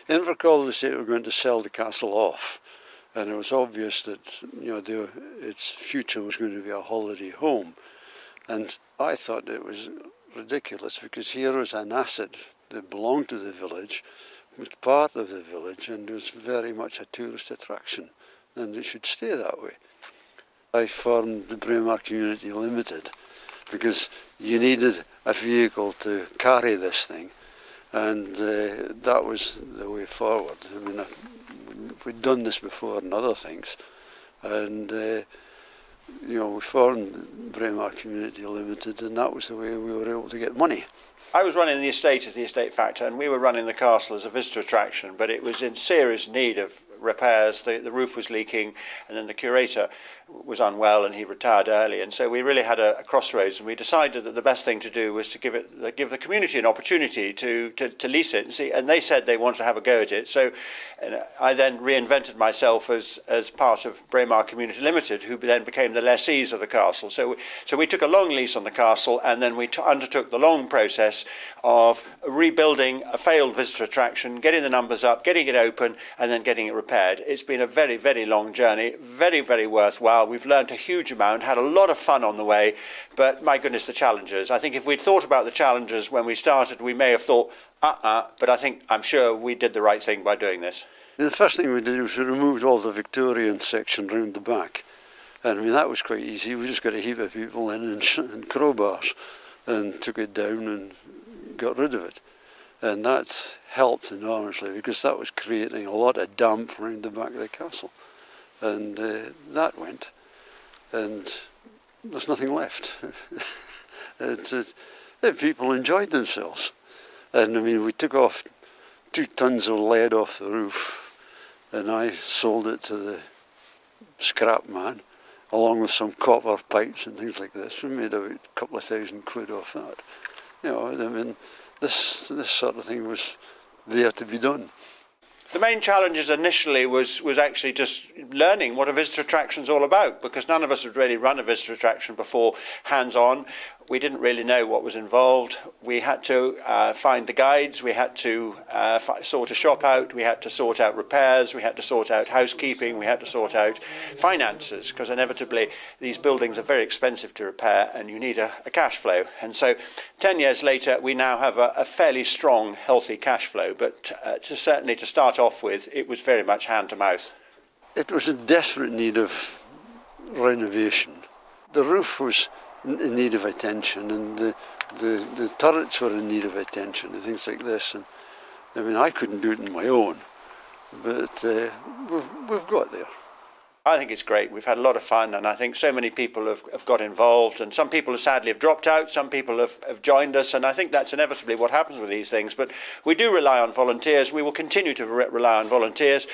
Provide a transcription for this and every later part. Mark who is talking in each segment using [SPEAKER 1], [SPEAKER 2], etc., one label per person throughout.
[SPEAKER 1] Invercargill, they say, were going to sell the castle off, and it was obvious that its future was going to be a holiday home. And I thought it was ridiculous, because here was an asset that belonged to the village, was part of the village, and was very much a tourist attraction, and it should stay that way. I formed the Braemar Community Limited because you needed a vehicle to carry this thing, and that was the way forward. I mean, we'd done this before in other things, and we formed Braemar Community Limited, and that was the way we were able to get money.
[SPEAKER 2] I was running the estate as the estate factor, and we were running the castle as a visitor attraction, but it was in serious need of repairs. The roof was leaking, and then the curator was unwell and he retired early, and so we really had a crossroads, and we decided that the best thing to do was to give the community an opportunity to lease it and see, and they said they wanted to have a go at it. So I then reinvented myself as part of Braemar Community Limited, who then became the lessees of the castle. So we took a long lease on the castle, and then we undertook the long process of rebuilding a failed visitor attraction, getting the numbers up, getting it open, and then getting it repaired. It's been a very, very long journey, very, very worthwhile. We've learned a huge amount, had a lot of fun on the way, but my goodness, the challenges. I think if we'd thought about the challenges when we started, we may have thought, but I'm sure we did the right thing by doing this.
[SPEAKER 1] The first thing we did was we removed all the Victorian section round the back. And I mean, that was quite easy. We just got a heap of people in and crowbars and took it down and got rid of it. And that helped enormously, because that was creating a lot of damp around the back of the castle. And that went, and there's nothing left. People enjoyed themselves. And I mean, we took off 2 tons of lead off the roof, and I sold it to the scrap man, along with some copper pipes and things like this. We made about a couple of £1,000 off that. I mean, this sort of thing was there to be done.
[SPEAKER 2] The main challenges initially was actually just learning what a visitor attraction is all about, because none of us had really run a visitor attraction before hands-on. We didn't really know what was involved. We had to find the guides, we had to sort a shop out, we had to sort out repairs, we had to sort out housekeeping, we had to sort out finances, because inevitably these buildings are very expensive to repair and you need a cash flow. And so 10 years later we now have a fairly strong, healthy cash flow, but certainly to start off with, it was very much hand to mouth.
[SPEAKER 1] It was in desperate need of renovation. The roof was in need of attention, and the turrets were in need of attention and things like this. And I mean, I couldn't do it on my own, but we've got there.
[SPEAKER 2] I think it's great. We've had a lot of fun, and I think so many people have got involved, and some people sadly have dropped out, some people have joined us, and I think that's inevitably what happens with these things. But we do rely on volunteers. We will continue to rely on volunteers.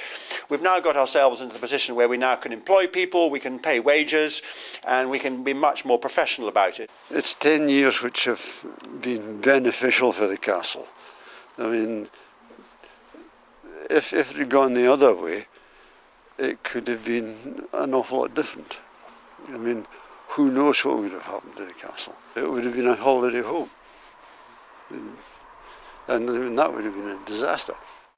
[SPEAKER 2] We've now got ourselves into the position where we now can employ people, we can pay wages, and we can be much more professional about it.
[SPEAKER 1] It's 10 years which have been beneficial for the castle. I mean, if it had gone the other way, it could have been an awful lot different. I mean, who knows what would have happened to the castle? It would have been a holiday home. And I mean, that would have been a disaster.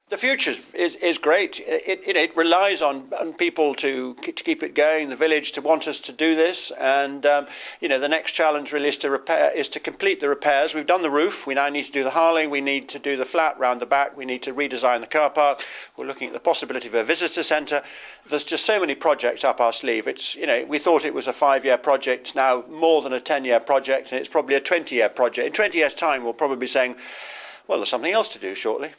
[SPEAKER 2] The future is great. It relies on people to keep it going, the village to want us to do this, and the next challenge really is to complete the repairs. We've done the roof. We now need to do the harling. We need to do the flat round the back. We need to redesign the car park. We're looking at the possibility of a visitor centre. There's just so many projects up our sleeve. We thought it was a 5-year project. It's now more than a 10-year project, and it's probably a 20-year project. In 20 years' time, we'll probably be saying, well, there's something else to do shortly.